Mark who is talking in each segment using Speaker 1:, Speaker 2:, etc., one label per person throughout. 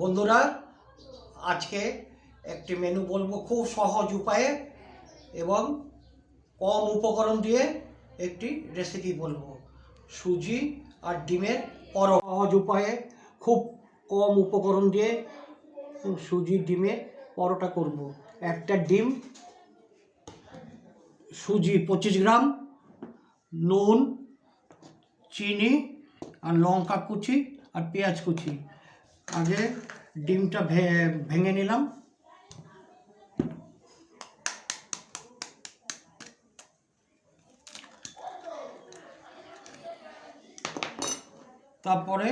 Speaker 1: বন্ধুরা, আজকে একটি মেনু বলবো খুব সহজ উপায়ে এবং কম উপকরণ দিয়ে একটি রেসিপি বলবো। সুজি আর ডিমের পরোটা। সহজ উপায়ে খুব কম উপকরণ দিয়ে সুজি ডিমের পরোটা করব। একটা ডিম, সুজি 25 গ্রাম, নুন, চিনি আর লঙ্কা কুচি আর পেঁয়াজ কুচি। আগে ডিমটা ভেঙে নিলাম। তারপরে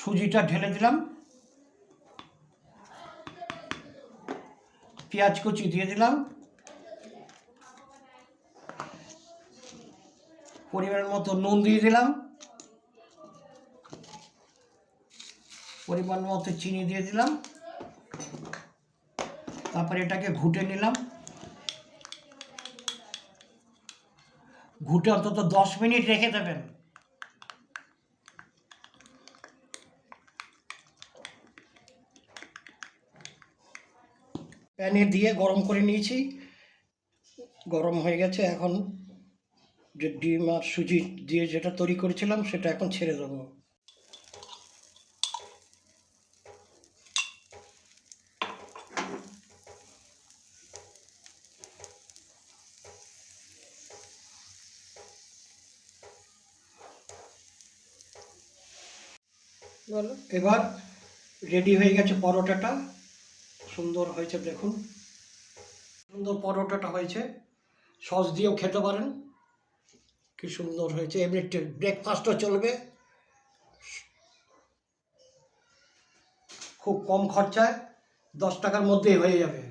Speaker 1: সুজিটা ঢেলে দিলাম, পেঁয়াজ কুচি দিয়ে দিলাম, পরিমাণ মতো নুন দিয়ে দিলাম, পরিমাণ মতো চিনি দিয়ে দিলাম। তারপরে এটাকে ঘুটে নিলাম। ঘুটে অন্তত 10 মিনিট রেখে দেবেন। প্যানে দিয়ে গরম করে নিয়েছি, গরম হয়ে গেছে। এখন যে ডিম আর সুজি দিয়ে যেটা তৈরি করেছিলাম সেটা এখন ছেড়ে দেবো। এবার রেডি হয়ে গেছে পরোটাটা। সুন্দর হয়েছে, দেখুন সুন্দর পরোটাটা হয়েছে। সস দিয়েও খেতে পারেন, কি সুন্দর হয়েছে। এমনি ব্রেকফাস্টও চলবে, খুব কম খরচায় 10 টাকার মধ্যেই হয়ে যাবে।